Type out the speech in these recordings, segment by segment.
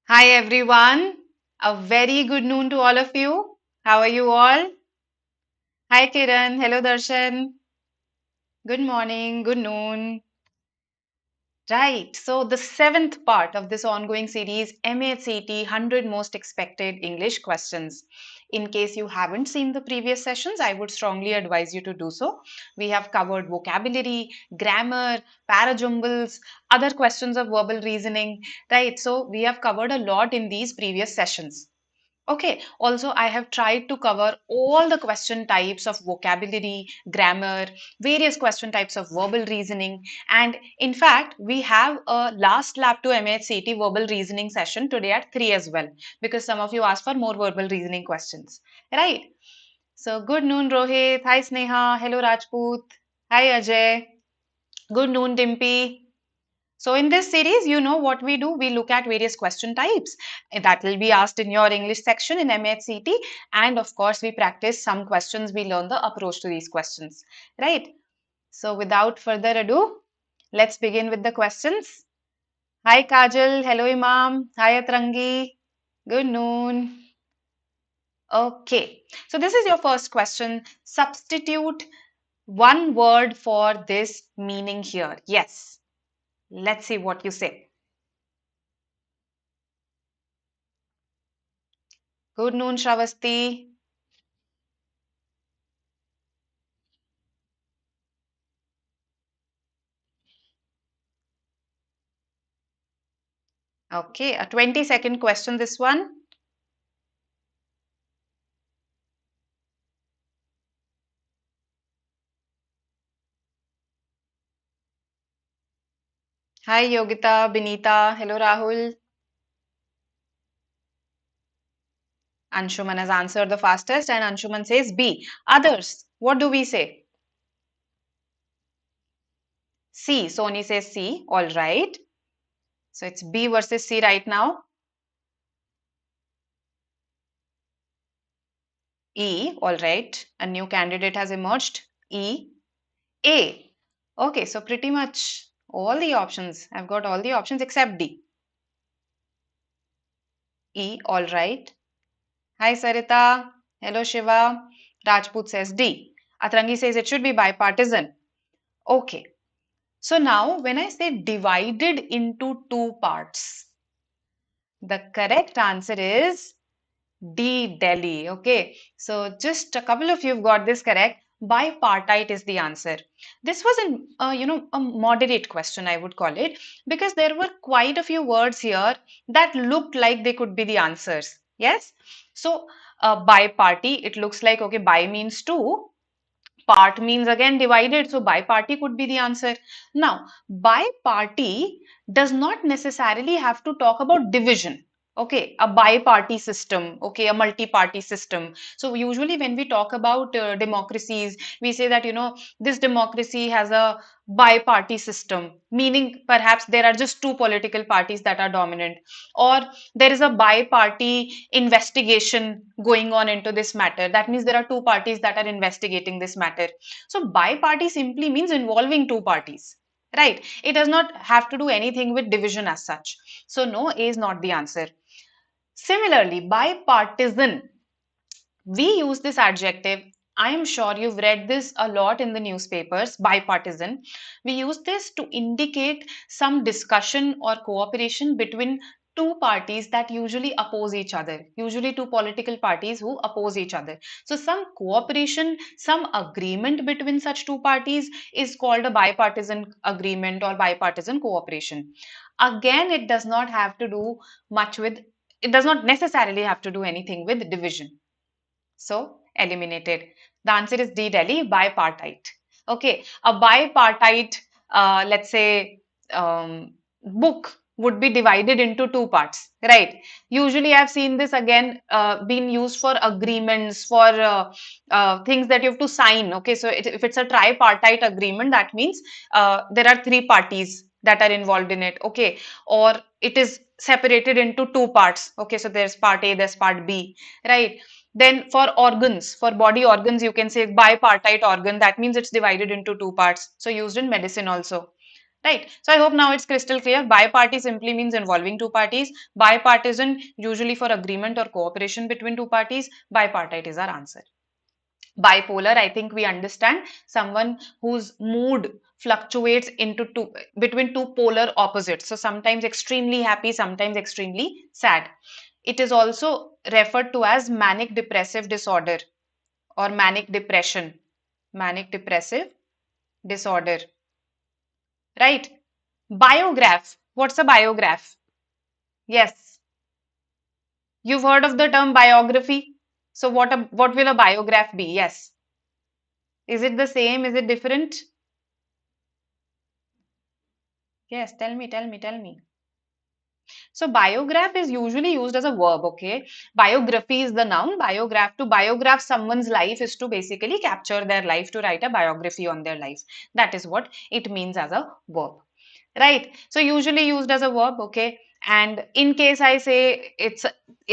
Hi everyone. A very good noon to all of you. How are you all? Hi Kiran. Hello Darshan. Good morning. Good noon. Right. So the seventh part of this ongoing series, MAHCET 100 Most Expected English Questions. In case you haven't seen the previous sessions, I would strongly advise you to do so. We have covered vocabulary, grammar, parajumbles, other questions of verbal reasoning, right? So we have covered a lot in these previous sessions. Okay, also I have tried to cover all the question types of vocabulary, grammar, various question types of verbal reasoning, and in fact, we have a last lap to MHCT verbal reasoning session today at 3 as well, because some of you asked for more verbal reasoning questions, right? So, good noon, Rohit. Hi, Sneha. Hello, Rajput. Hi, Ajay. Good noon, Dimpy. So in this series, you know what we do. We look at various question types that will be asked in your English section in MHCT. And of course, we practice some questions. We learn the approach to these questions, right? So without further ado, let's begin with the questions. Hi, Kajal. Hello, Imam. Hi, Atrangi. Good noon. Okay. So this is your first question. Substitute one word for this meaning here. Yes. Let's see what you say. Good noon, Shravasti. Okay, a 20-second question, this one. Hi, Yogita, Binita. Hello, Rahul. Anshuman has answered the fastest, and Anshuman says B. Others, what do we say? C. Sony says C. All right. So it's B versus C right now. E. All right. A new candidate has emerged. E. A. Okay, so pretty much all the options. I've got all the options except D. E. All right. Hi, Sarita. Hello, Shiva. Rajput says D. Atrangi says it should be bipartisan. Okay. So now when I say divided into two parts, the correct answer is D, Delhi. Okay. So just a couple of you have got this correct. Bipartite is the answer. This was a moderate question, I would call it, because there were quite a few words here that looked like they could be the answers. Yes. So bi-party, it looks like, okay, bi means two. Part means again divided, so bi-party could be the answer. Now, bi-party does not necessarily have to talk about division. Okay, a bi-party system, okay, a multi-party system. So usually when we talk about democracies, we say that, this democracy has a bi-party system, meaning perhaps there are just two political parties that are dominant, or there is a bi-party investigation going on into this matter. That means there are two parties that are investigating this matter. So bi-party simply means involving two parties, right? It does not have to do anything with division as such. So no, A is not the answer. Similarly, bipartisan, we use this adjective. I am sure you've read this a lot in the newspapers, bipartisan. We use this to indicate some discussion or cooperation between two parties that usually oppose each other, usually two political parties who oppose each other. So, some cooperation, some agreement between such two parties is called a bipartisan agreement or bipartisan cooperation. Again, it does not have to do much with, it does not necessarily have to do anything with division. So eliminated. The answer is D, Delhi, bipartite. Okay, a bipartite, let's say, book would be divided into two parts, right? Usually, I've seen this again being used for agreements, for things that you have to sign. Okay, so if it's a tripartite agreement, that means there are three parties that are involved in it. Okay, or it is separated into two parts. Okay, so there's part A, there's part B, right? Then for organs, for body organs, you can say bipartite organ. That means it's divided into two parts. So used in medicine also. Right. So I hope now it's crystal clear. Bi-party simply means involving two parties. Bipartisan usually for agreement or cooperation between two parties. Bipartite is our answer. Bipolar, I think we understand someone whose mood fluctuates into two between two polar opposites. So sometimes extremely happy, sometimes extremely sad. It is also referred to as manic depressive disorder or manic depression. Manic depressive disorder. Right? Biograph. What's a biograph? Yes. You've heard of the term biography. So what will a biograph be? Yes. Is it the same? Is it different? Yes, tell me. So biograph is usually used as a verb, okay? Biography is the noun. Biograph, to biograph someone's life is to basically capture their life, to write a biography on their life. That is what it means as a verb, right? So usually used as a verb, okay? And in case I say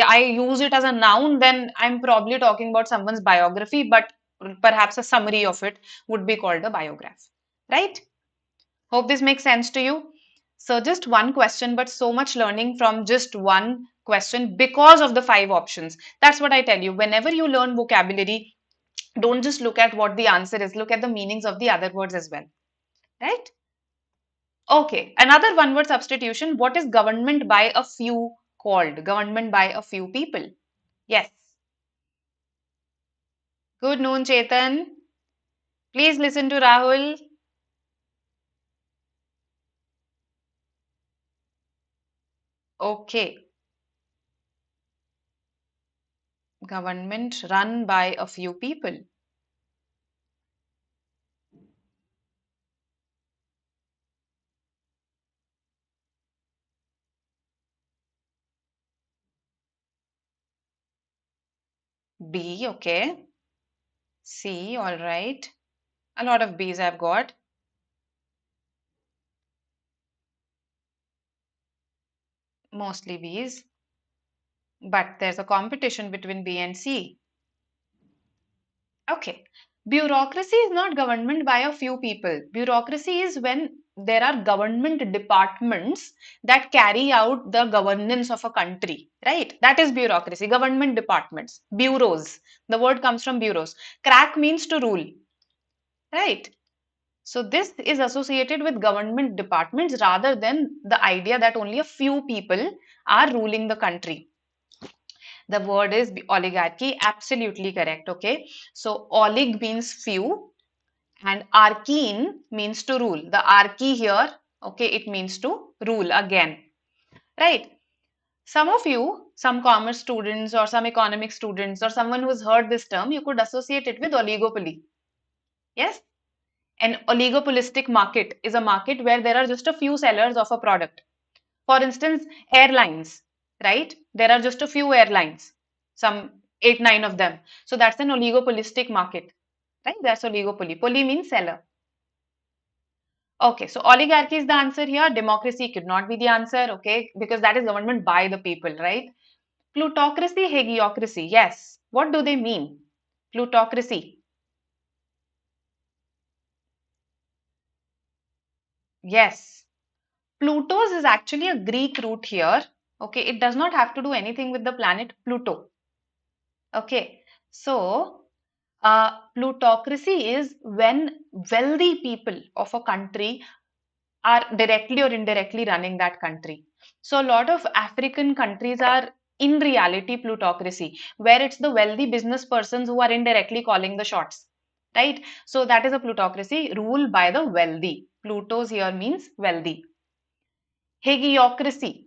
I use it as a noun, then I'm probably talking about someone's biography, but perhaps a summary of it would be called a biograph, right? Hope this makes sense to you. So just one question, but so much learning from just one question because of the five options. That's what I tell you. Whenever you learn vocabulary, don't just look at what the answer is, look at the meanings of the other words as well. Right? Okay. Another one word substitution. What is government by a few called? Government by a few people. Yes. Good noon, Chetan. Please listen to Rahul. Okay. Government run by a few people. B, okay. C, all right. A lot of B's I've got. Mostly B's. But there's a competition between B and C. Okay. Bureaucracy is not government by a few people. Bureaucracy is when there are government departments that carry out the governance of a country, right? That is bureaucracy. Government departments, bureaus. The word comes from bureaus. Crack means to rule, right? So this is associated with government departments rather than the idea that only a few people are ruling the country. The word is oligarchy, absolutely correct, okay? So olig means few and archine means to rule. The archy here, okay, it means to rule again, right? Some of you, some commerce students or some economic students or someone who's heard this term, you could associate it with oligopoly. Yes? An oligopolistic market is a market where there are just a few sellers of a product. For instance, airlines, right? There are just a few airlines, some 8, 9 of them. So that's an oligopolistic market, right? That's oligopoly. Poly means seller. Okay, so oligarchy is the answer here. Democracy could not be the answer, okay? Because that is government by the people, right? Plutocracy, hagiocracy. Yes. What do they mean? Plutocracy. Yes. Pluto's is actually a Greek root here. Okay, it does not have to do anything with the planet Pluto. Okay, so plutocracy is when wealthy people of a country are directly or indirectly running that country. So a lot of African countries are in reality plutocracy, where it's the wealthy business persons who are indirectly calling the shots, right? So that is a plutocracy, rule by the wealthy. Pluto's here means wealthy. Hagiocracy.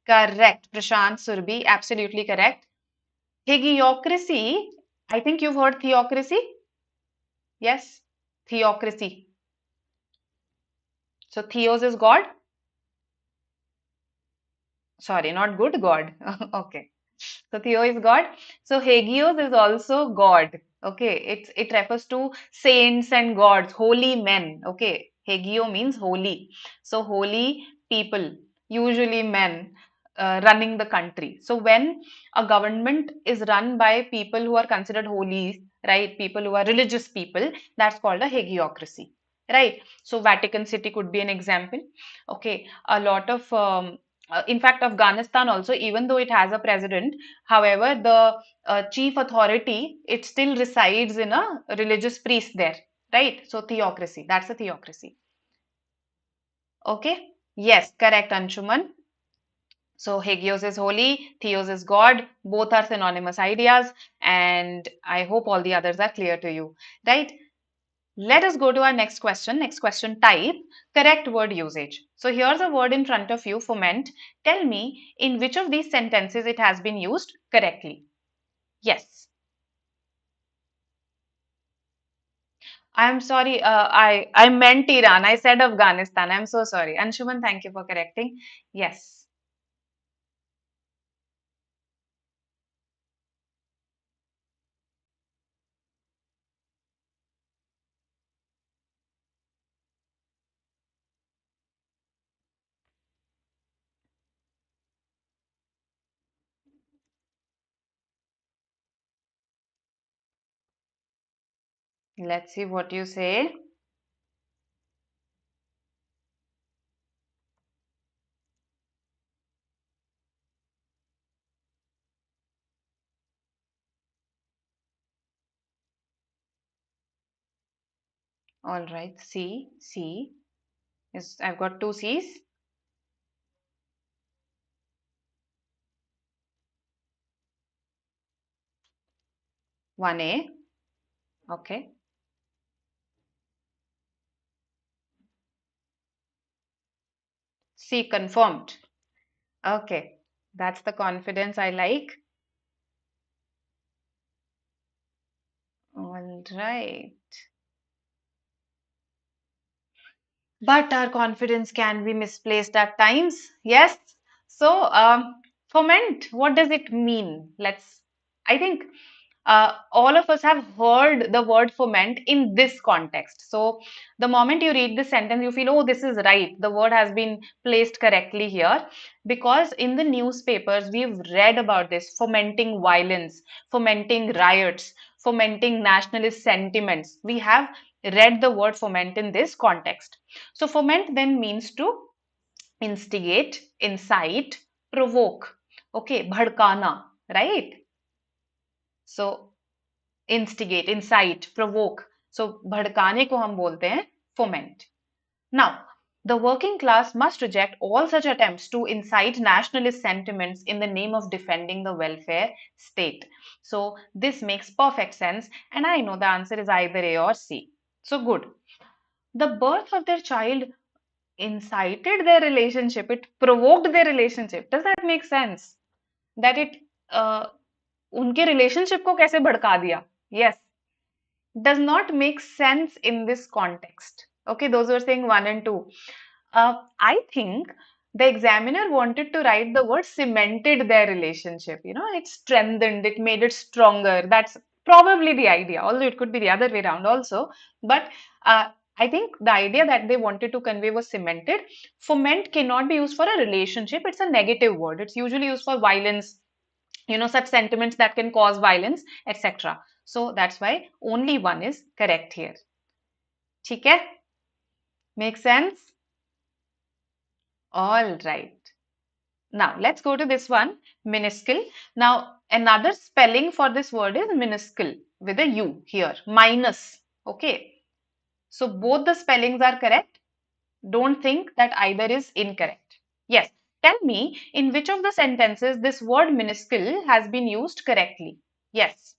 Correct. Prashant Surbi, absolutely correct. Hagiocracy, I think you've heard theocracy. Yes, theocracy. So theos is God. Sorry, not good God. Okay. So Theo is God. So Hagios is also God. Okay. It refers to saints and gods, holy men. Okay. Hagio means holy. So holy people, usually men, running the country. So when a government is run by people who are considered holy, right? People who are religious people, that's called a hagiocracy. right? So Vatican City could be an example. Okay, a lot of in fact, Afghanistan also, even though it has a president, however, the chief authority, it still resides in a religious priest there, right? So theocracy, that's a theocracy. Okay, yes, correct, Anshuman. So Hagios is holy, Theos is God. Both are synonymous ideas, and I hope all the others are clear to you, right? Let us go to our next question. Next question type, correct word usage. So here's a word in front of you, foment. Tell me in which of these sentences it has been used correctly. Yes. I'm sorry, I meant Iran. I said Afghanistan. I'm so sorry. Anshuman, thank you for correcting. Yes. Let's see what you say. 'Alright, C is, I've got two C's. 1A. Okay. C, confirmed. Okay. That's the confidence I like. All right. But our confidence can be misplaced at times. Yes. So, foment, what does it mean? I think all of us have heard the word foment in this context. So, the moment you read this sentence, you feel, oh, this is right. The word has been placed correctly here. Because in the newspapers, we've read about this fomenting violence, fomenting riots, fomenting nationalist sentiments. We have read the word foment in this context. So, foment then means to instigate, incite, provoke. Okay, bhadkana, right? So, instigate, incite, provoke. So भड़काने को हम बोलते हैं foment. Now, the working class must reject all such attempts to incite nationalist sentiments in the name of defending the welfare state. So this makes perfect sense, and I know the answer is either A or C. So good. The birth of their child incited their relationship, it provoked their relationship. Does that make sense? That it uh, उनके relationship को कैसे भड़का दिया? Yes, does not make sense in this context. Okay, those were saying one and two. I think the examiner wanted to write the word cemented their relationship. You know, it strengthened, it made it stronger. That's probably the idea, although it could be the other way around also. But I think the idea that they wanted to convey was cemented. Foment cannot be used for a relationship, it's a negative word. It's usually used for violence, such sentiments that can cause violence, etc. So that's why only one is correct here. ठीक है? Make sense? All right. Now let's go to this one, minuscule. Now another spelling for this word is minuscule with a U here, minus. Okay. So both the spellings are correct. Don't think that either is incorrect. Yes. Tell me in which of the sentences this word minuscule has been used correctly. Yes.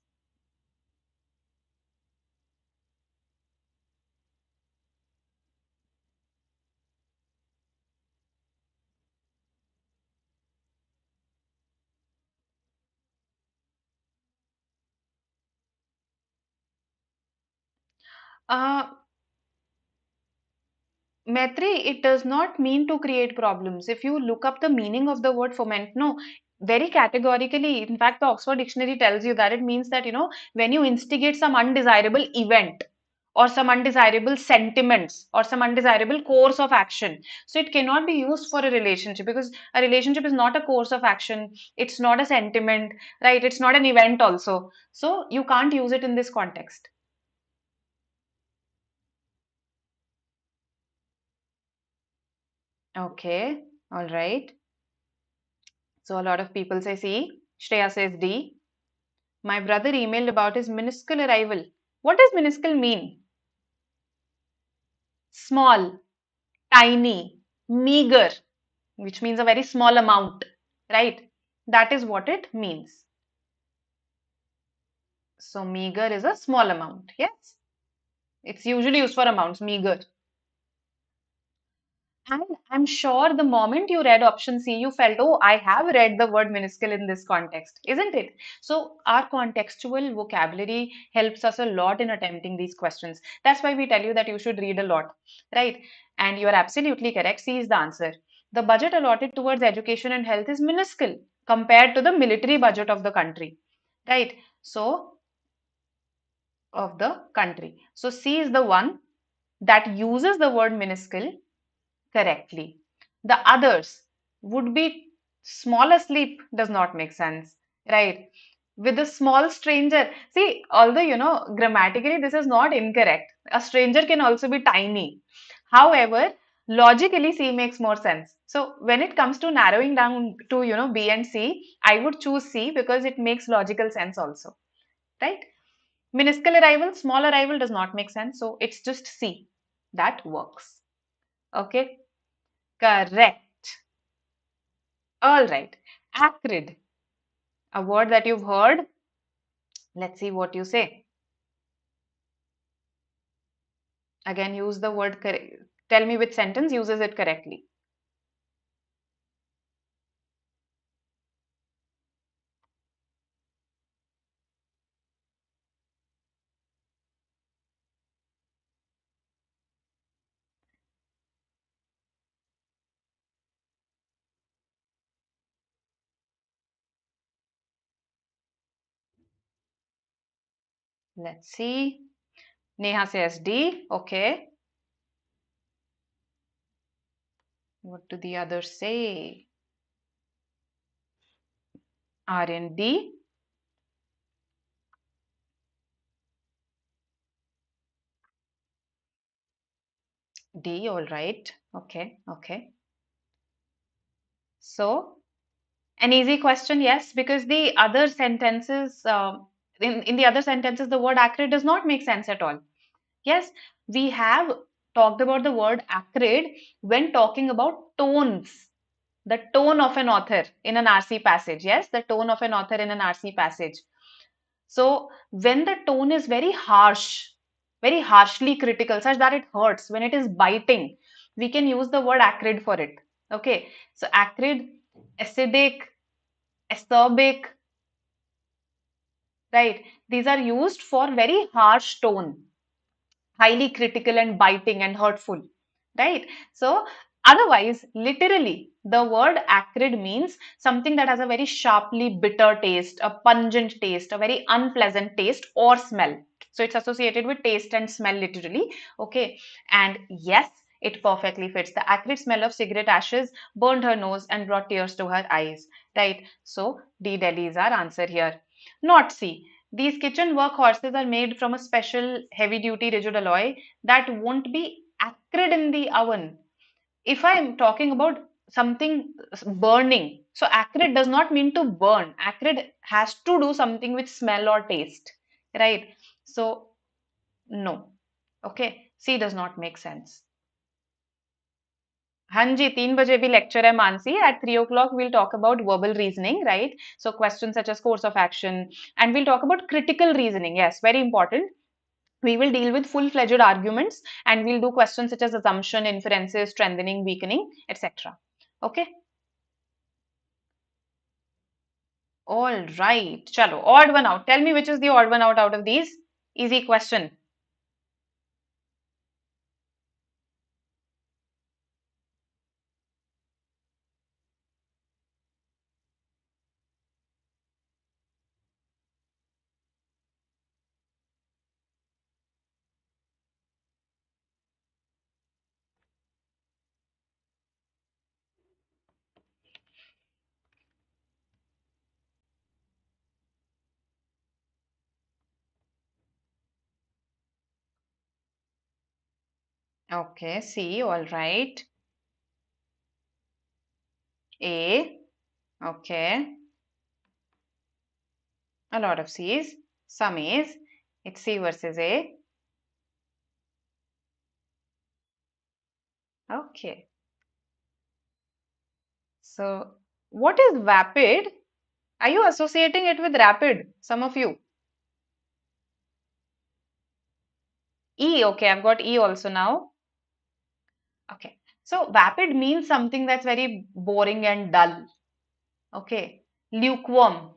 Uh, Maitri, it does not mean to create problems. If you look up the meaning of the word foment, no, very categorically, in fact, the Oxford Dictionary tells you that it means that, when you instigate some undesirable event or some undesirable sentiments or some undesirable course of action. So it cannot be used for a relationship because a relationship is not a course of action. It's not a sentiment, right? It's not an event also. So you can't use it in this context. Okay, all right. So a lot of people say C. Shreya says D. My brother emailed about his minuscule arrival. What does minuscule mean? Small, tiny, meager, which means a very small amount, right? That is what it means. So meager is a small amount. Yes, it's usually used for amounts, meager. And I'm sure the moment you read option C, you felt, oh, I have read the word minuscule in this context, isn't it? So our contextual vocabulary helps us a lot in attempting these questions. That's why we tell you that you should read a lot, right? And you are absolutely correct. C is the answer. The budget allotted towards education and health is minuscule compared to the military budget of the country, right? So, of the country. So C is the one that uses the word minuscule correctly. The others would be small asleep does not make sense, right? With a small stranger, see, although grammatically this is not incorrect, a stranger can also be tiny. However, logically C makes more sense. So when it comes to narrowing down to B and C, I would choose C because it makes logical sense also, right? Minuscule arrival, small arrival does not make sense, so it's just C. That works. Okay, correct. All right. Acrid, a word that you've heard. Let's see what you say. Again, use the word correct. Tell me which sentence uses it correctly. Let's see. Neha says D. Okay. What do the others say? R and D. D. All right. Okay. Okay. So, an easy question, yes, because the other sentences, in the other sentences, the word acrid does not make sense at all. Yes, we have talked about the word acrid when talking about tones, the tone of an author in an RC passage. Yes, the tone of an author in an RC passage. So, when the tone is very harsh, very harshly critical, such that it hurts, when it is biting, we can use the word acrid for it. Okay, so acrid, acidic, acerbic, right? These are used for very harsh tone, highly critical and biting and hurtful, right? So otherwise, literally, the word acrid means something that has a very sharply bitter taste, a pungent taste, a very unpleasant taste or smell. So it's associated with taste and smell literally. Okay, and yes, it perfectly fits. The acrid smell of cigarette ashes burned her nose and brought tears to her eyes, right? So D, Delhi is our answer here, not C. These kitchen work horses are made from a special heavy duty rigid alloy that won't be acrid in the oven. If I am talking about something burning, so acrid does not mean to burn. Acrid has to do something with smell or taste, right? So, no. Okay, C does not make sense. हाँ जी 3 बजे भी lecture है Mansi at 3 o'clock we'll talk about verbal reasoning, right? So questions such as course of action, and we'll talk about critical reasoning. Yes, very important. We will deal with full-fledged arguments, and we'll do questions such as assumption, inferences, strengthening, weakening, etc. Okay. All right. Chalo, odd one out. Tell me which is the odd one out of these. Easy question. Okay, see, all right. A. Okay. A lot of C's. Some A's. It's C versus A. Okay. So, what is vapid? Are you associating it with rapid? Some of you. E. Okay, I've got E also now. Okay. So, vapid means something that's very boring and dull. Okay. Lukewarm,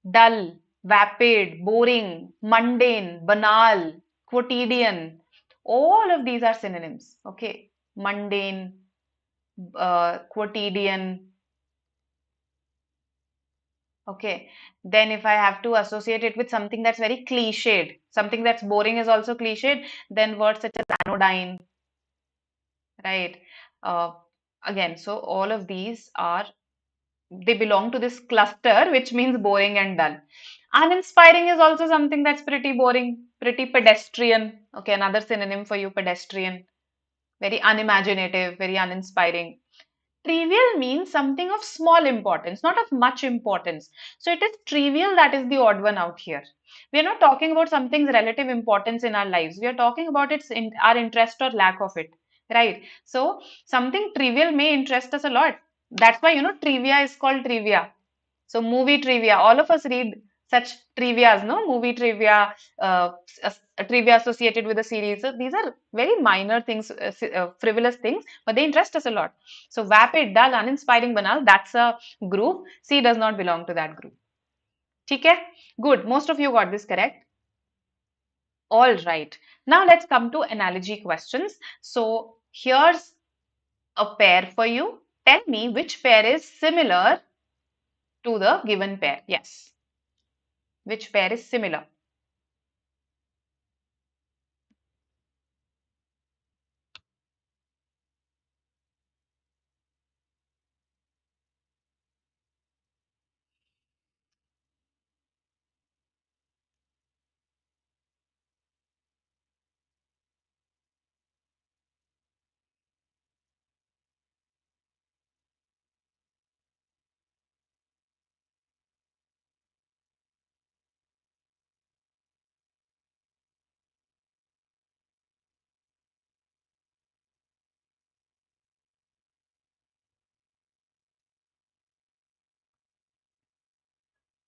dull, vapid, boring, mundane, banal, quotidian. All of these are synonyms. Okay. Mundane, quotidian. Okay. Then if I have to associate it with something that's very cliched, something that's boring is also cliched, then words such as anodyne, right? Uh, Again, so all of these are, they belong to this cluster, which means boring and dull. Uninspiring is also something that's pretty boring, pretty pedestrian. Okay, another synonym for you, pedestrian. Very unimaginative, very uninspiring. Trivial means something of small importance, not of much importance. So it is trivial that is the odd one out here. We are not talking about something's relative importance in our lives. We are talking about its in our interest or lack of it, right? So something trivial may interest us a lot. That's why trivia is called trivia. So movie trivia, all of us read such trivias, no? Movie trivia, trivia associated with the series. So these are very minor things, frivolous things, but they interest us a lot. So vapid, dull, uninspiring, banal, that's a group. C does not belong to that group. Okay? Good. Most of you got this correct. All right. Now let's come to analogy questions. So here's a pair for you. Tell me which pair is similar to the given pair. Yes. Which pair is similar?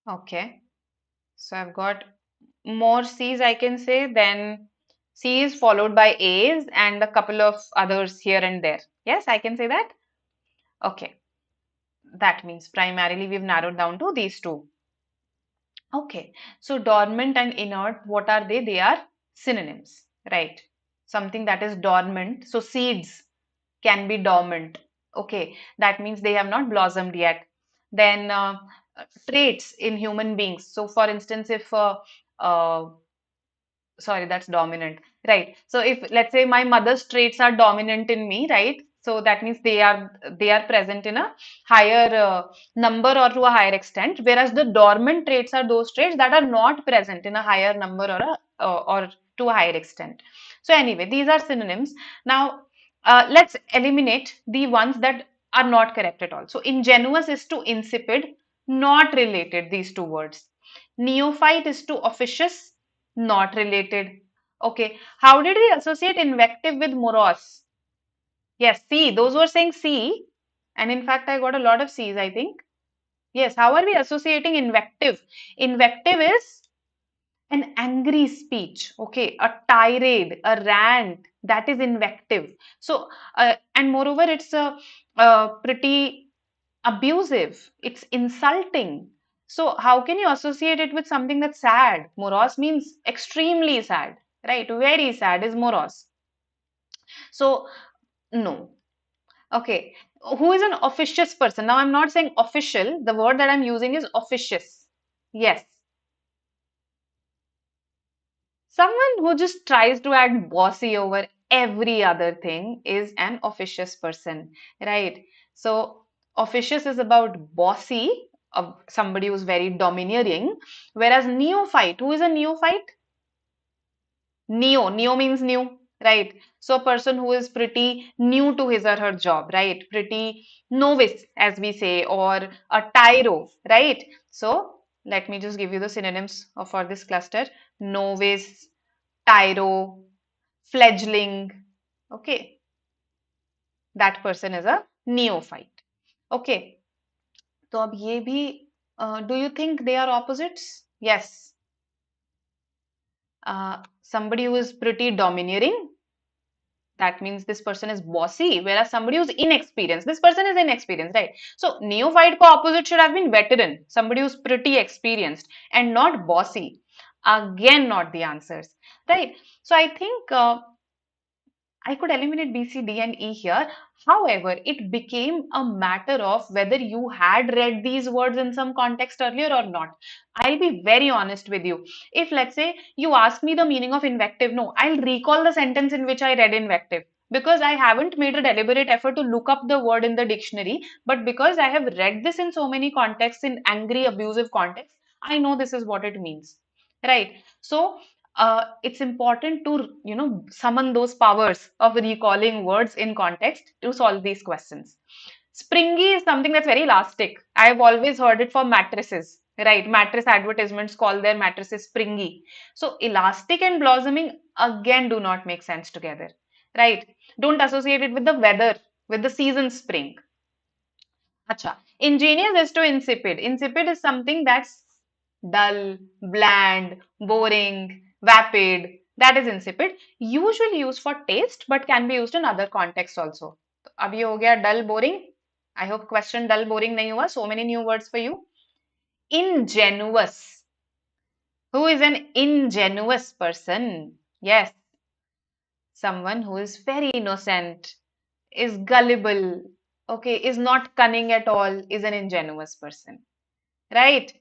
Okay. So I've got more C's, I can say, then C's followed by A's and a couple of others here and there. Yes, I can say that. Okay. That means primarily we've narrowed down to these two. Okay. So dormant and inert, what are they? They are synonyms, right? Something that is dormant. So seeds can be dormant. Okay. That means they have not blossomed yet. Then traits in human beings. So for instance, if uh, sorry, that's dominant, right? So if let's say my mother's traits are dominant in me, right? So that means they are present in a higher number or to a higher extent, whereas the dormant traits are those traits that are not present in a higher number or to a higher extent. So anyway, these are synonyms. Now let's eliminate the ones that are not correct at all. So ingenuous is to insipid, not related, these two words. Neophyte is to officious, not related. Okay. How did we associate invective with morose? Yes, C. Those were saying C. And in fact, I got a lot of C's, I think. Yes. How are we associating invective? Invective is an angry speech. Okay. A tirade, a rant. That is invective. So, and moreover, it's a pretty abusive, it's insulting. So, how can you associate it with something that's sad? Morose means extremely sad, right? Very sad is morose. So, no. Okay. Who is an officious person? Now, I'm not saying official. The word that I'm using is officious. Yes. Someone who just tries to act bossy over every other thing is an officious person, right? So, officious is about bossy, of somebody who's very domineering, whereas neophyte, who is a neophyte? Neo means new, right? So a person who is pretty new to his or her job, right? Pretty novice, as we say, or a tyro, right? So let me just give you the synonyms for this cluster: novice, tyro, fledgling. Okay, that person is a neophyte. Okay, तो अब ये भी do you think they are opposites? Yes. Somebody who is pretty domineering, that means this person is bossy, whereas somebody who's inexperienced, this person is inexperienced, right? So neophyte ko opposite should have been veteran, somebody who's pretty experienced and not bossy. Again, not the answers, right? So I think I could eliminate B, C, D, and E here. However, it became a matter of whether you had read these words in some context earlier or not. I'll be very honest with you. If, let's say, you ask me the meaning of invective, no, I'll recall the sentence in which I read invective because I haven't made a deliberate effort to look up the word in the dictionary. But because I have read this in so many contexts, in angry, abusive contexts, I know this is what it means. Right? So, it's important to summon those powers of recalling words in context to solve these questions. Springy is something that's very elastic. I've always heard it for mattresses, right? Mattress advertisements call their mattresses springy. So elastic and blossoming again do not make sense together, right? Don't associate it with the weather, with the season spring. Acha. Ingenious is to insipid. Insipid is something that's dull, bland, boring, vapid. That is insipid. Usually used for taste, but can be used in other contexts also. तो अब ये हो गया dull, boring. I hope question dull, boring नहीं हुआ. So many new words for you. Ingenuous. Who is an ingenuous person? Yes, someone who is very innocent, is gullible, okay, is not cunning at all, is an ingenuous person, right?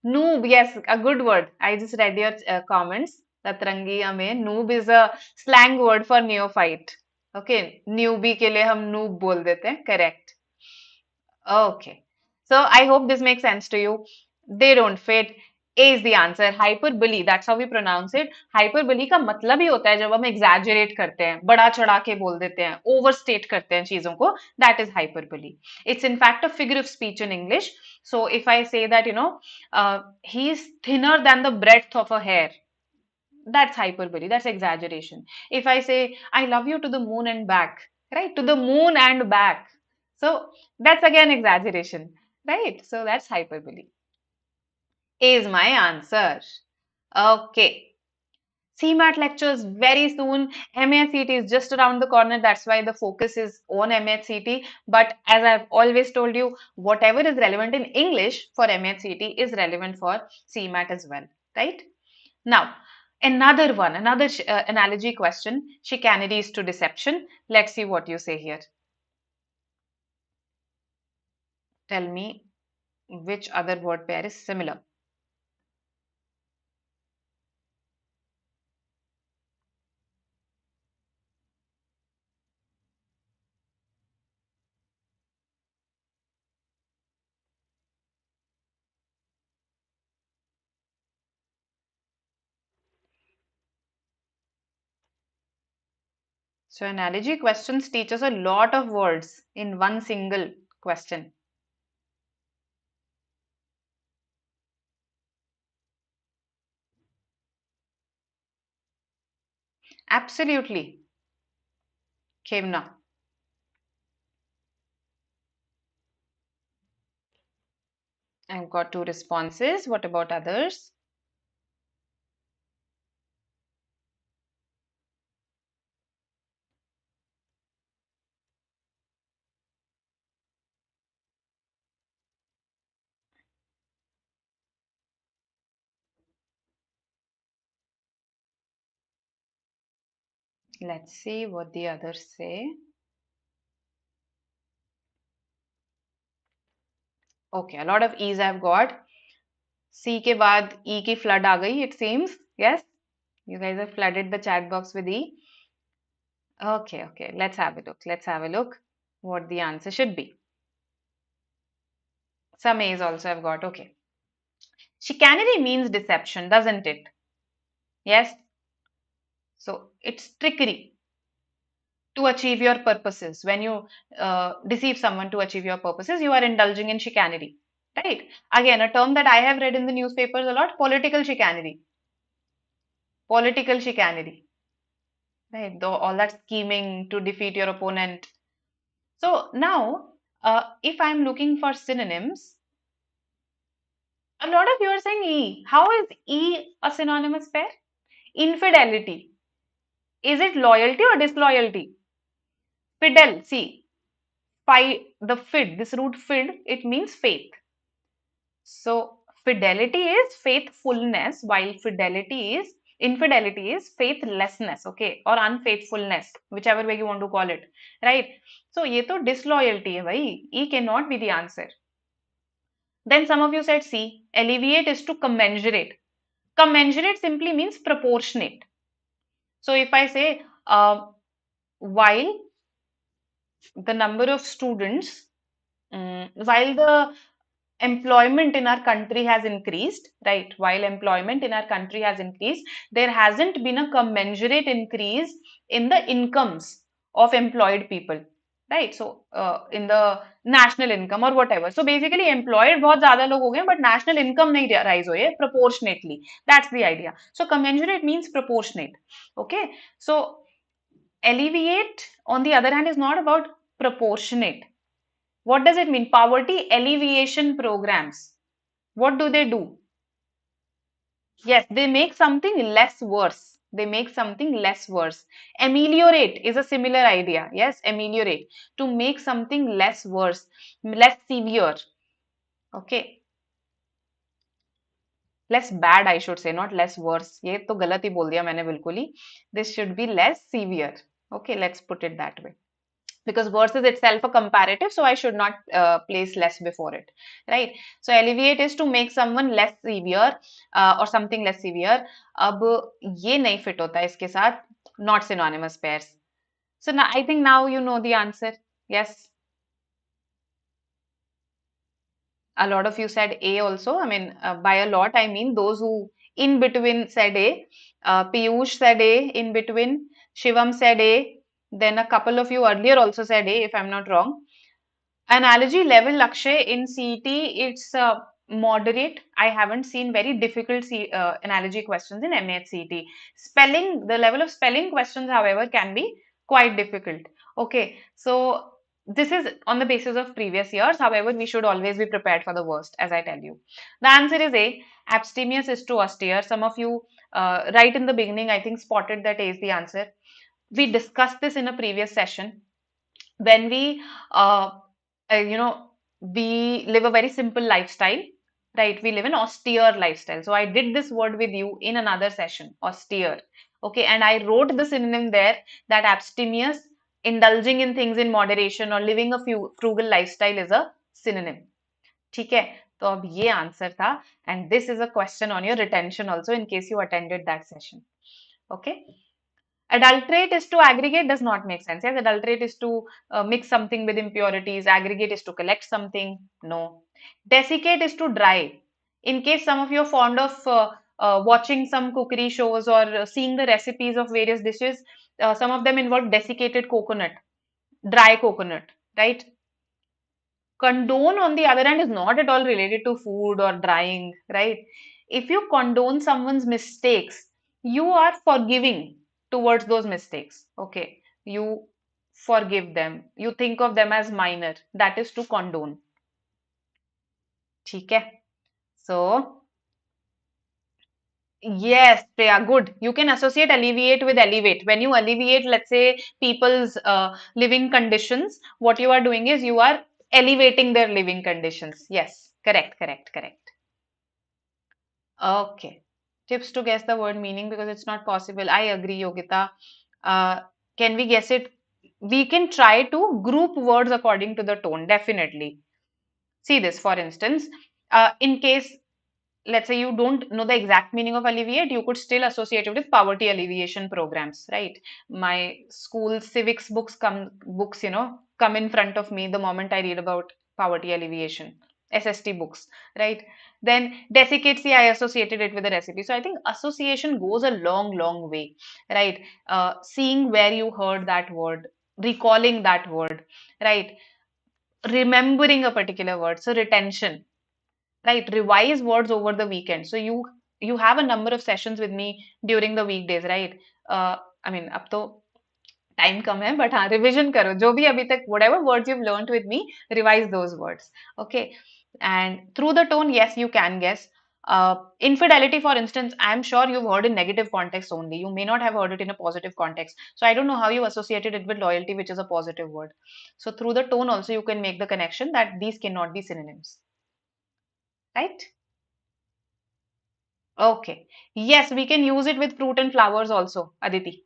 Noob, yes, a good word. I just read your comments. Tatrangiya mein noob is a slang word for neophyte. Okay, newbie के लिए हम noob बोल देते हैं. Correct. Okay. So I hope this makes sense to you. They don't fit. A is the answer. Hyperbole. That's how we pronounce it. Hyperbole का मतलब ही होता है जब हम exaggerate करते हैं, बड़ा चढ़ा के बोल देते हैं, overstate करते हैं चीजों को. That is hyperbole. It's in fact a figure of speech in English. So if I say that, he is thinner than the breadth of a hair, that's hyperbole. That's exaggeration. If I say, I love you to the moon and back, right? To the moon and back. So that's again exaggeration, right? So that's hyperbole. A is my answer. Okay. CMAT lectures very soon. MAHCET is just around the corner. That's why the focus is on MAHCET. But as I've always told you, whatever is relevant in English for MAHCET is relevant for CMAT as well, right? Now, another one, another analogy question, chicaneries to deception. Let's see what you say here. Tell me which other word pair is similar. So analogy questions teach us a lot of words in one single question. Absolutely. Khemna. I've got two responses. What about others? Let's see what the others say. Okay, a lot of E's I've got. C के बाद E की flood आ गई, it seems. Yes, you guys have flooded the chat box with E. Okay, okay, let's have a look. Let's have a look what the answer should be. Some A's also I've got. Okay. Chicanery means deception, doesn't it? Yes. So it's trickery. to achieve your purposes. When you deceive someone to achieve your purposes, you are indulging in chicanery, right? Again, a term that I have read in the newspapers a lot: political chicanery. Political chicanery, right? Though all that scheming to defeat your opponent. So now, if I'm looking for synonyms, a lot of you are saying E. How is E a synonymous pair? Infidelity. Is it loyalty or disloyalty? Fidel, see, the fid, this root fid, it means faith. So fidelity is faithfulness, while infidelity is faithlessness, okay, or unfaithfulness, whichever way you want to call it, right? So ये तो disloyalty है भाई. E cannot be the answer. Then some of you said C. Alleviate is to commensurate. Commensurate simply means proportionate. So if I say while the number of students, while the employment in our country has increased, right? While employment in our country has increased, there hasn't been a commensurate increase in the incomes of employed people, right? So in the national income or whatever. So basically employed बहुत ज़्यादा लोग हो गए, but national income नहीं rise हुई है proportionately. That's the idea. So commensurate means proportionate. Okay. So alleviate, on the other hand, is not about proportionate. What does it mean? Poverty alleviation programs. What do they do? Yes, they make something less worse. They make something less worse. Ameliorate is a similar idea. Yes, ameliorate. To make something less worse, less severe. Okay. Less bad, I should say, not less worse. ये तो गलत ही बोल दिया मैंने बिल्कुल ही. This should be less severe. Okay, let's put it that way. Because worse is itself a comparative, so I should not place less before it, right? So alleviate is to make someone less severe or something less severe. अब ये नहीं fit होता है इसके साथ, not synonymous pairs. So now I think now you know the answer. Yes. A lot of you said A also. I mean, by a lot, I mean those who in between said A. Piyush said A in between. Shivam said A. Then a couple of you earlier also said A, if I'm not wrong. Analogy level, Akshay, in CET, it's moderate. I haven't seen very difficult analogy questions in MAHCET. Spelling, the level of spelling questions, however, can be quite difficult. Okay, so this is on the basis of previous years. However, we should always be prepared for the worst, as I tell you. The answer is A. Abstemious is to austere. Some of you, right in the beginning, I think, spotted that A is the answer. We discussed this in a previous session. When we you know, we live a very simple lifestyle, right? We live an austere lifestyle. So I did this word with you in another session, austere. Okay, and I wrote the synonym there, that abstemious, indulging in things in moderation, or living a frugal lifestyle is a synonym. ठीक है, तो अब ये answer था, and this is a question on your retention also in case you attended that session. Okay. Adulterate is to aggregate does not make sense. Yes, adulterate is to mix something with impurities. Aggregate is to collect something. No. Desiccate is to dry. In case some of you are fond of watching some cookery shows or seeing the recipes of various dishes, some of them involve desiccated coconut, dry coconut, right? Condone, on the other hand, is not at all related to food or drying, right? If you condone someone's mistakes, you are forgiving towards those mistakes. Okay. You forgive them. You think of them as minor. That is to condone. ठीक है? So, yes, Priya, good. You can associate alleviate with elevate. When you alleviate, let's say, people's living conditions, what you are doing is you are elevating their living conditions. Yes, correct, correct, correct. Okay. Tips to guess the word meaning because it's not possible. I agree, Yogita. Can we guess it? We can try to group words according to the tone, definitely. See this, for instance, in case, let's say you don't know the exact meaning of alleviate, you could still associate it with poverty alleviation programs, right? My school civics books, come in front of me the moment I read about poverty alleviation, SST books, right? Then desiccate, see, I associated it with a recipe. So I think association goes a long, long way, right? Seeing where you heard that word, recalling that word, right? Remembering a particular word, so retention, right? Revise words over the weekend. So you have a number of sessions with me during the weekdays, right? I mean, अब तो time कम है but हाँ revision करो जो भी अभी तक whatever words you've learned with me, revise those words. Okay, and through the tone, yes, you can guess. Infidelity, for instance, I'm sure you've heard in negative context only. You may not have heard it in a positive context. So I don't know how you associated it with loyalty, which is a positive word. So through the tone also you can make the connection that these cannot be synonyms, right? Okay. Yes, we can use it with fruit and flowers also, Aditi.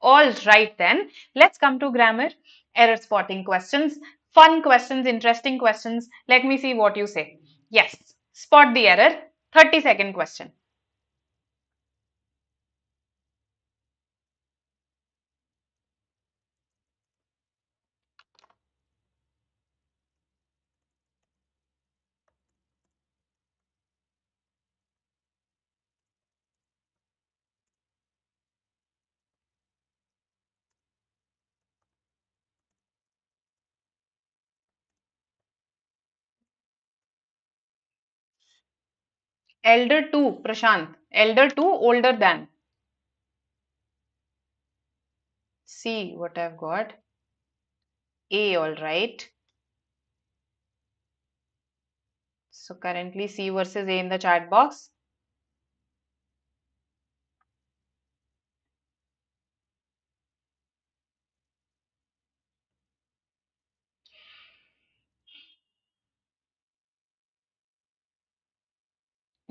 All right, then. Let's come to grammar. Error spotting questions. Fun questions, interesting questions. Let me see what you say. Yes. Spot the error. 30-second question. Elder to, Prashant. Elder to, older than. C, what I've got. A, all right. So currently C versus A in the chat box.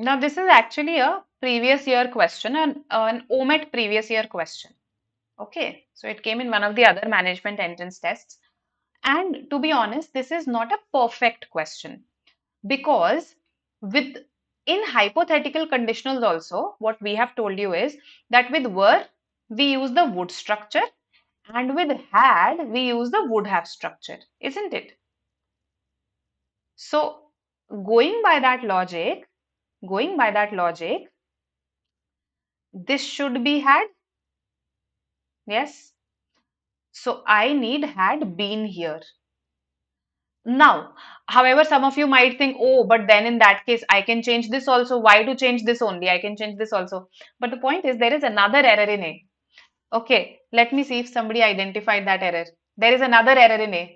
Now this is actually a previous year question, an OMET previous year question. Okay, so it came in one of the other management entrance tests. And to be honest, this is not a perfect question because with in hypothetical conditionals also, what we have told you is that with were, we use the would structure and with had, we use the would have structure, isn't it? So going by that logic, going by that logic, this should be had, yes. So I need had been here. Now, however, some of you might think, oh, but then in that case, I can change this also. Why to change this only? I can change this also. But the point is, there is another error in A. Okay, let me see if somebody identified that error. There is another error in A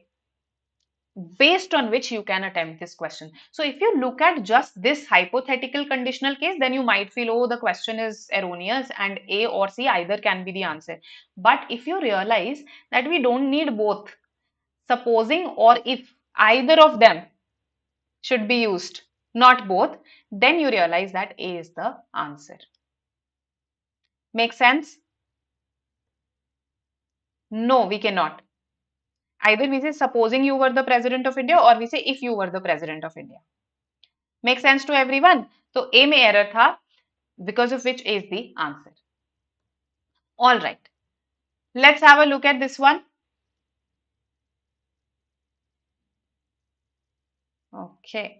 based on which you can attempt this question. So if you look at just this hypothetical conditional case, then you might feel, oh, the question is erroneous and A or C either can be the answer. But if you realize that we don't need both, supposing or if either of them should be used, not both, then you realize that A is the answer. Make sense? No, we cannot. Either we say supposing you were the president of India or we say if you were the president of India. Make sense to everyone? So A में error था, because of which A is the answer. All right. Let's have a look at this one. Okay.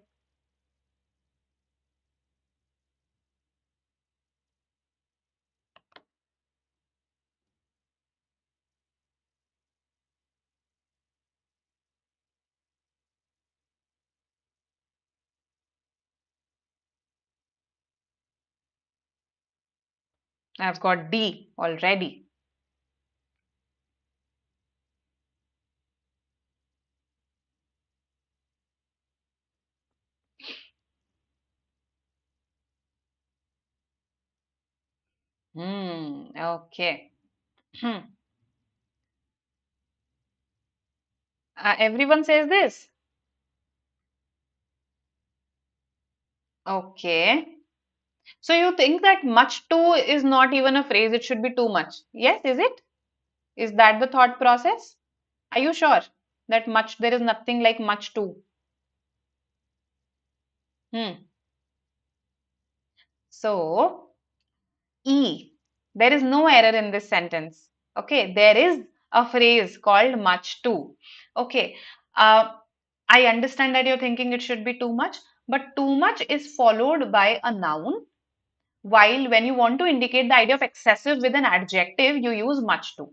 I've got D already. Okay. Everyone says this. Okay. So you think that much too is not even a phrase, it should be too much. Yes, is it? Is that the thought process? Are you sure that much, there is nothing like much too? Hmm. So, E, there is no error in this sentence. Okay, there is a phrase called much too. Okay, I understand that you're thinking it should be too much, but too much is followed by a noun while when you want to indicate the idea of excessive with an adjective, you use much to.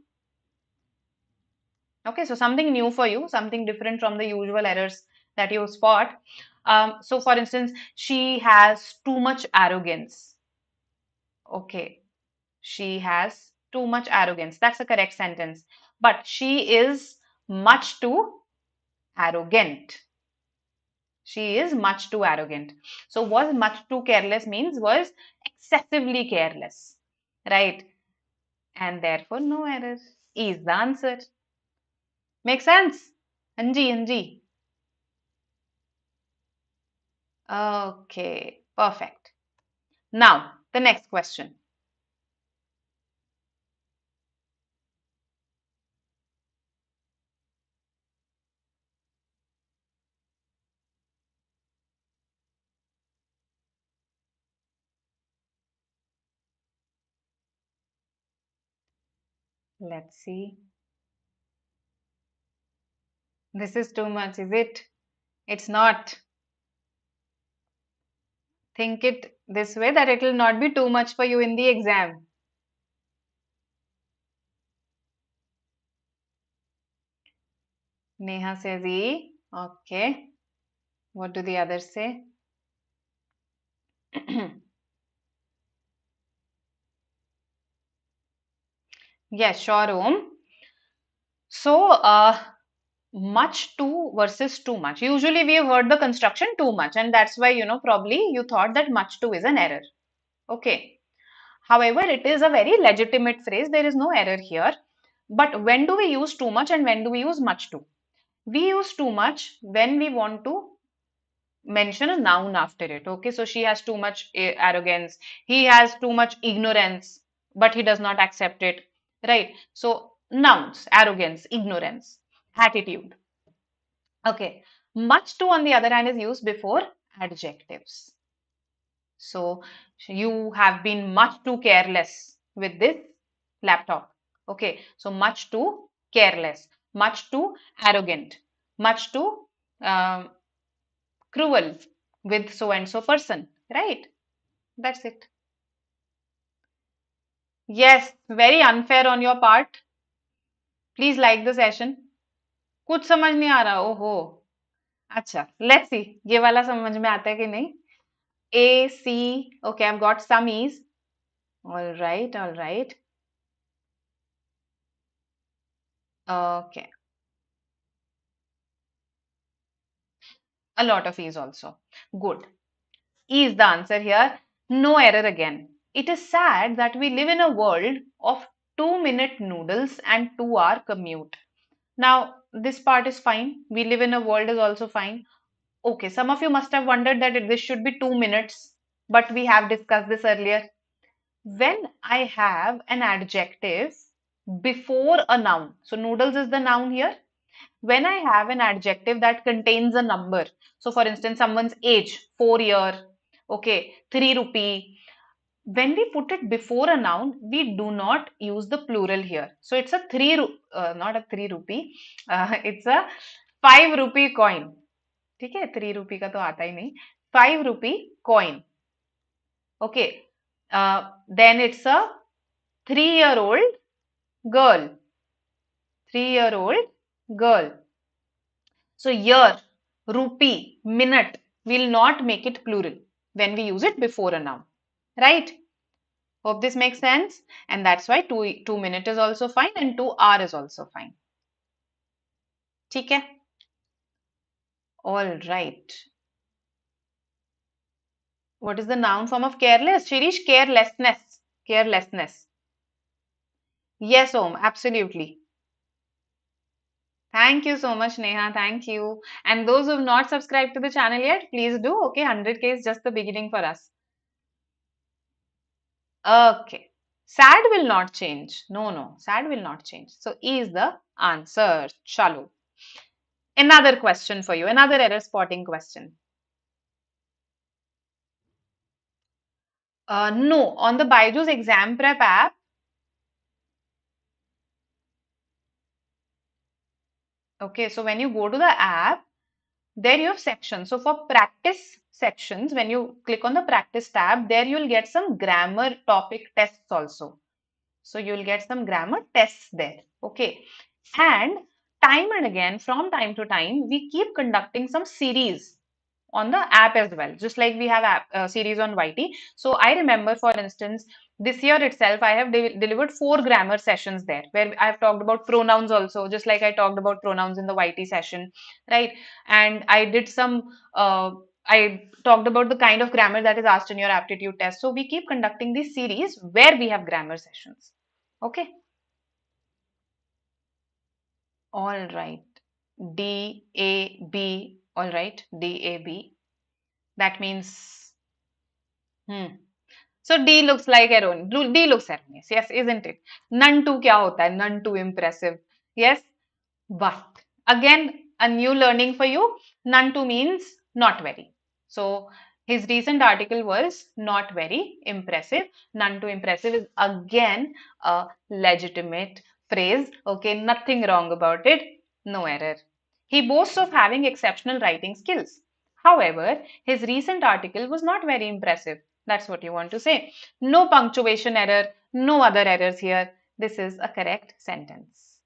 Okay, so something new for you, something different from the usual errors that you spot. So for instance, she has too much arrogance. Okay, she has too much arrogance. That's a correct sentence. But she is much too arrogant. She is much too arrogant. So was much too careless means was excessively careless. Right? And therefore no error is the answer. Make sense? Anji, Anji. Okay, perfect. Now, the next question. Let's see. This is too much, is it? It's not. Think it this way that it will not be too much for you in the exam. Neha says E. Okay. What do the others say? Yes, sure, Om. So, much too versus too much. Usually we have heard the construction too much, and that's why, probably you thought that much too is an error. Okay. However, it is a very legitimate phrase. There is no error here. But when do we use too much and when do we use much too? We use too much when we want to mention a noun after it. Okay, so she has too much arrogance. He has too much ignorance, but he does not accept it. Right? So, nouns, arrogance, ignorance, attitude. Okay. Much too, on the other hand, is used before adjectives. So you have been much too careless with this laptop. Okay, so much too careless, much too arrogant, much too um, cruel with so and so person. Right? That's it. Yes, very unfair on your part. Please like the session. कुछ समझ नहीं आ रहा ओहो अच्छा let's see ये वाला समझ में आता है कि नहीं A C okay I've got some E's all right okay a lot of E's also good E is the answer here. No error again. It is sad that we live in a world of 2-minute noodles and 2-hour commute. Now, this part is fine. We live in a world is also fine. Okay, some of you must have wondered that this should be 2 minutes, but we have discussed this earlier. When I have an adjective before a noun, so noodles is the noun here. When I have an adjective that contains a number, so for instance, someone's age, 4 year, okay, 3 rupee. When we put it before a noun, we do not use the plural here. So it's a not a 3 rupee, it's a 5 rupee coin. ठीक है 3 rupee का तो आता ही नहीं 5 rupee coin. Okay, then it's a 3-year-old girl. 3-year-old girl. So year, rupee, minute will not make it plural when we use it before a noun. Right? Hope this makes sense. And that's why 2 minute is also fine and 2 hour is also fine. ठीक है? All right. What is the noun form of careless? Shirish, carelessness. Carelessness. Yes, Om, absolutely. Thank you so much, Neha. Thank you. And those who have not subscribed to the channel yet, please do. Okay, 100K is just the beginning for us. Okay. Sad will not change. No, no. Sad will not change. So, E is the answer. Chalo. Another question for you. Another error spotting question. No. On the BYJU'S Exam Prep app, okay, so when you go to the app, there you have sections. So for practice sections, when you click on the practice tab, there you'll get some grammar topic tests also. So you'll get some grammar tests there. Okay. And time and again, from time to time, we keep conducting some series on the app as well, just like we have app series on YT. So I remember, for instance, this year itself, I have delivered 4 grammar sessions there, where I have talked about pronouns also, just like I talked about pronouns in the YT session, right? And I did some, I talked about the kind of grammar that is asked in your aptitude test. So we keep conducting these series where we have grammar sessions. Okay. All right. DAB. All right. DAB. That means, hmm. So D looks like erroneous. D looks erroneous. Yes, isn't it? None too क्या होता है? None too impressive. Yes. But again, a new learning for you. None too means not very. So his recent article was not very impressive. None too impressive is again a legitimate phrase. Okay, nothing wrong about it. No error. He boasts of having exceptional writing skills. However, his recent article was not very impressive. That's what you want to say. No punctuation error, no other errors here. This is a correct sentence.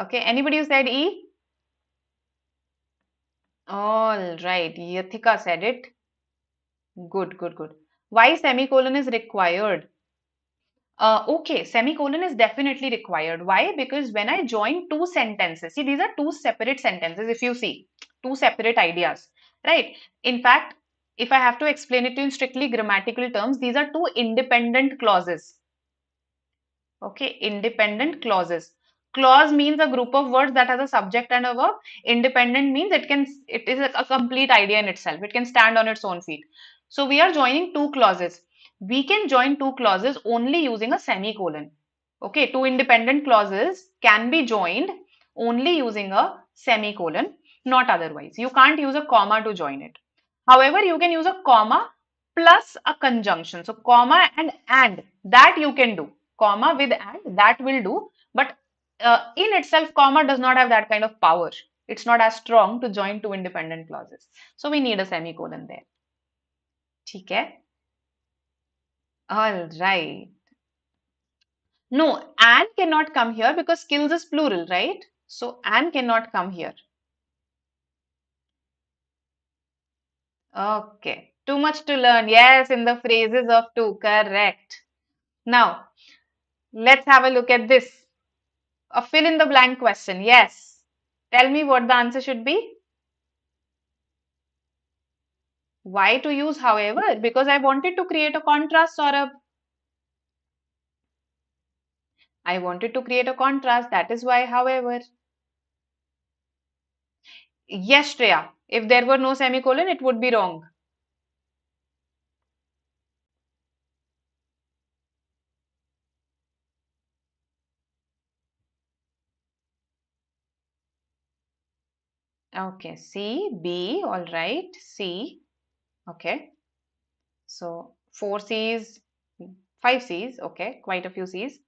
Okay, anybody who said E? All right, Yathika said it. Good, good, good. Why semicolon is required? Okay, semicolon is definitely required. Why? Because when I join two sentences, see, these are two separate sentences, if you see, two separate ideas, right? In fact, if I have to explain it in strictly grammatical terms, these are two independent clauses. Okay, independent clauses. Clause means a group of words that has a subject and a verb. Independent means it is a complete idea in itself. It can stand on its own feet. So we are joining two clauses. We can join two clauses only using a semicolon. Okay, two independent clauses can be joined only using a semicolon, not otherwise. You can't use a comma to join it. However, you can use a comma plus a conjunction. So comma and that you can do. Comma with and that will do. But in itself, comma does not have that kind of power. It's not as strong to join two independent clauses. So we need a semicolon there. ठीक है? All right. No, and cannot come here because skills is plural, right? So and cannot come here. Okay. Too much to learn. Yes, in the phrases of to. Correct. Now, let's have a look at this. A fill in the blank question. Yes. Tell me what the answer should be. Why to use however? Because I wanted to create a contrast, Saurabh. I wanted to create a contrast. That is why, however. Yes, Shreya. If there were no semicolon, it would be wrong. Okay, C, B, all right, C. Okay. So 4 C's, 5 C's. Okay, quite a few C's.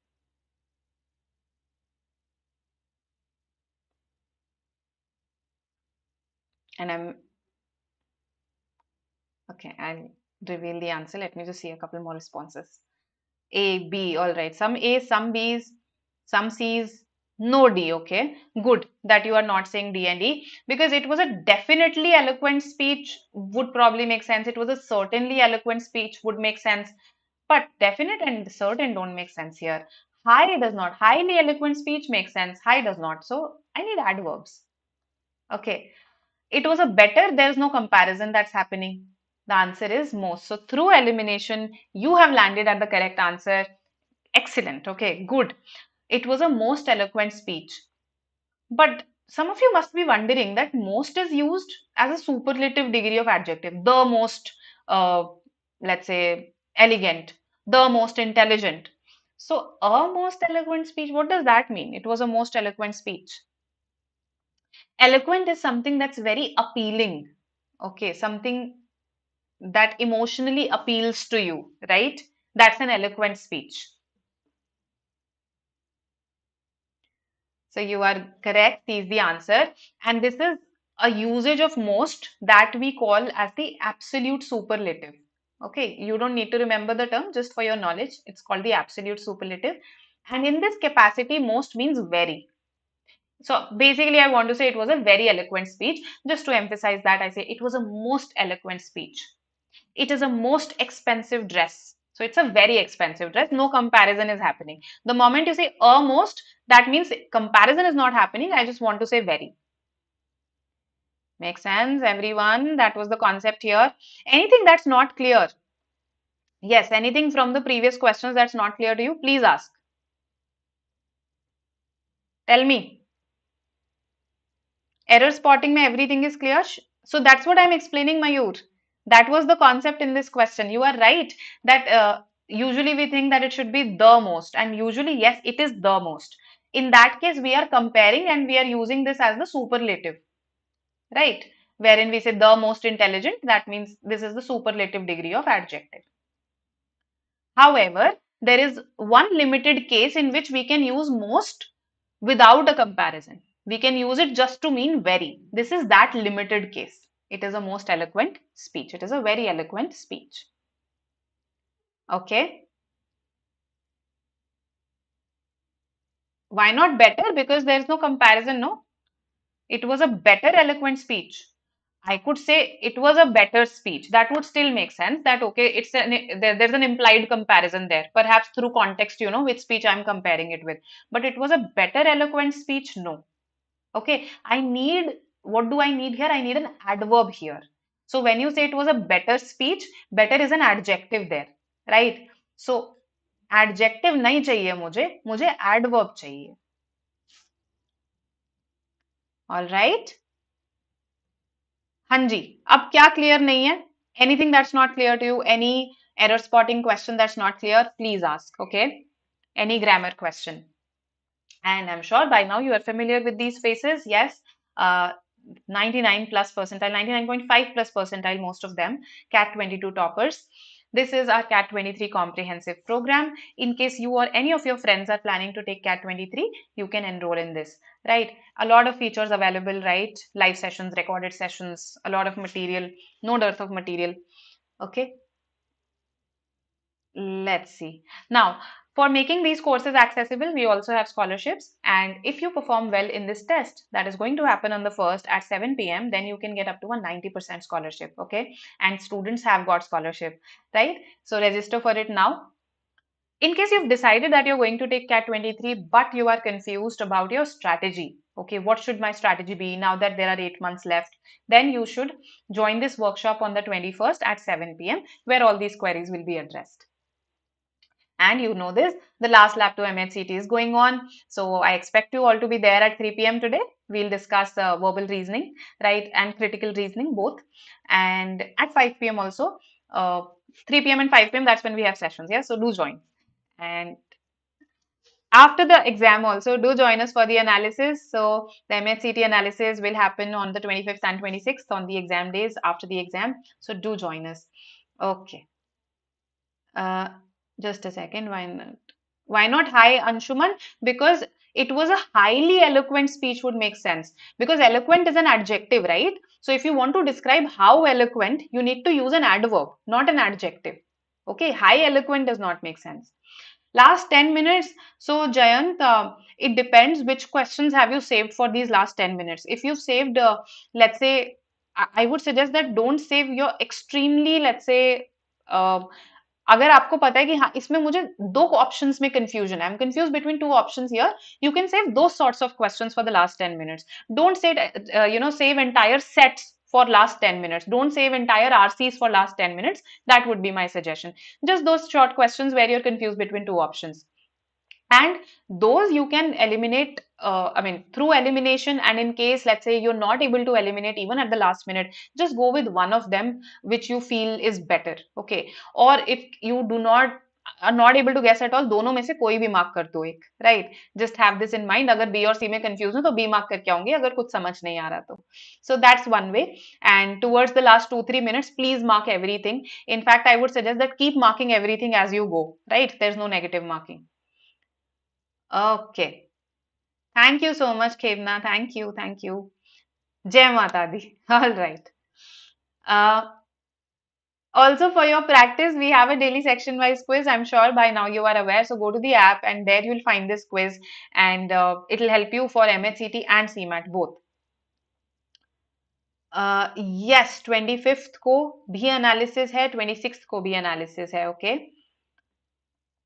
And I'm okay, I'll reveal the answer. Let me just see a couple more responses. A, B, all right. Some A's, some B's, some C's, no D. Okay, good that you are not saying D and E because it was a definitely eloquent speech would probably make sense. It was a certainly eloquent speech would make sense, but definite and certain don't make sense here. High does not. Highly eloquent speech makes sense. High does not. So I need adverbs. Okay. It was a better, there's no comparison that's happening. The answer is most. So through elimination, you have landed at the correct answer. Excellent. Okay, good. It was a most eloquent speech. But some of you must be wondering that most is used as a superlative degree of adjective. The most, uh, let's say, elegant, the most intelligent. So a most eloquent speech, what does that mean? It was a most eloquent speech. Eloquent is something that's very appealing. Okay, something that emotionally appeals to you, right? That's an eloquent speech. So you are correct. C is the answer. And this is a usage of most that we call as the absolute superlative. Okay, you don't need to remember the term, just for your knowledge. It's called the absolute superlative. And in this capacity, most means very. So basically, I want to say it was a very eloquent speech. Just to emphasize that, I say it was a most eloquent speech. It is a most expensive dress. So it's a very expensive dress. No comparison is happening. The moment you say a most, that means comparison is not happening. I just want to say very. Makes sense, everyone? That was the concept here. Anything that's not clear? Yes, anything from the previous questions that's not clear to you, please ask. Tell me. Error spotting mein everything is clear. So that's what I'm explaining, Mayur. That was the concept in this question. You are right that usually we think that it should be the most, and usually, yes, it is the most. In that case, we are comparing and we are using this as the superlative, right? Wherein we say the most intelligent, that means this is the superlative degree of adjective. However, there is one limited case in which we can use most without a comparison. We can use it just to mean very. This is that limited case. It is a most eloquent speech. It is a very eloquent speech. Okay. Why not better? Because there is no comparison, no? It was a better eloquent speech. I could say it was a better speech. That would still make sense. That okay, there's an implied comparison there. Perhaps through context, you know, which speech I'm comparing it with. But it was a better eloquent speech. No. Okay, I need, what do I need here? I need an adverb here. So when you say it was a better speech, better is an adjective there, right? So adjective नहीं चाहिए मुझे adverb चाहिए. All right? हाँ जी, अब क्या clear नहीं है? Anything that's not clear to you? Any error spotting question that's not clear? Please ask, okay? Any grammar question? And I'm sure by now you are familiar with these phrases. Yes, 99 plus percentile, 99.5 plus percentile, most of them, CAT 22 toppers. This is our CAT 23 comprehensive program. In case you or any of your friends are planning to take CAT 23, you can enroll in this, right? A lot of features available, right? Live sessions, recorded sessions, a lot of material, no dearth of material. Okay, let's see. Now, for making these courses accessible, we also have scholarships. And if you perform well in this test, that is going to happen on the 1st at 7 p.m., then you can get up to a 90% scholarship. Okay. And students have got scholarship, right? So register for it now. In case you've decided that you're going to take CAT 23, but you are confused about your strategy. Okay, what should my strategy be now that there are 8 months left? Then you should join this workshop on the 21st at 7 p.m., where all these queries will be addressed. And you know this, the last lap to MHCT is going on. So I expect you all to be there at 3 p.m. today. We'll discuss verbal reasoning, right, and critical reasoning both. And at 5 p.m. also, 3 p.m. and 5 p.m. that's when we have sessions. Yeah, so do join. And after the exam also, do join us for the analysis. So the MHCT analysis will happen on the 25th and 26th on the exam days after the exam. So do join us. Okay. Uh, just a second. Why not? Why not hi, Anshuman? Because it was a highly eloquent speech would make sense. Because eloquent is an adjective, right? So if you want to describe how eloquent, you need to use an adverb, not an adjective. Okay, high eloquent does not make sense. Last 10 minutes. So Jayant, it depends which questions have you saved for these last 10 minutes. If you've saved, let's say, I would suggest that don't save your extremely, let's say, अगर आपको पता है कि हाँ इसमें मुझे दो options में कंफ्यूजन है, I am confuse between two options here, you can save दो sorts of questions for the last 10 minutes. Don't say save entire sets for last 10 minutes. Don't save entire RCs for last 10 minutes. That would be my suggestion. Just those short questions where you're confused between two options. And those you can eliminate, through elimination. And in case, let's say, you're not able to eliminate even at the last minute, just go with one of them which you feel is better. Okay. Or if you do not are not able to guess at all, दोनों में से कोई भी mark कर दो एक, right? Just have this in mind. अगर B और C में कंफ्यूज हो तो B मार्क करके आऊंगी अगर कुछ समझ नहीं आ रहा तो. So that's one way. And towards the last 2-3 minutes, please mark everything. In fact, I would suggest that keep marking everything as you go, right? There's no negative marking. Okay. Thank you so much, Khevna. Thank you. Thank you. Jai Mata Di. All right. Uh, Also, for your practice, we have a daily section wise quiz. I'm sure by now you are aware. So, go to the app and there you'll find this quiz and it'll help you for MHCT and CMAT both. Yes, 25th को भी analysis है, 26th को भी analysis है, okay?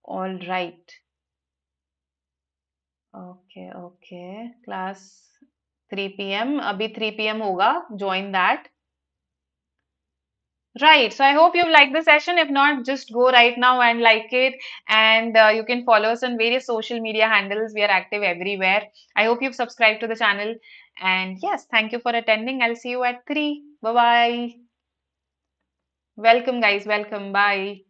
All right. Okay, okay. Class 3 p.m. अभी 3 p.m. होगा. Join that. Right. So I hope you've liked the session. If not, just go right now and like it. And you can follow us on various social media handles. We are active everywhere. I hope you've subscribed to the channel. And yes, thank you for attending. I'll see you at 3. Bye bye. Welcome, guys. Welcome. Bye.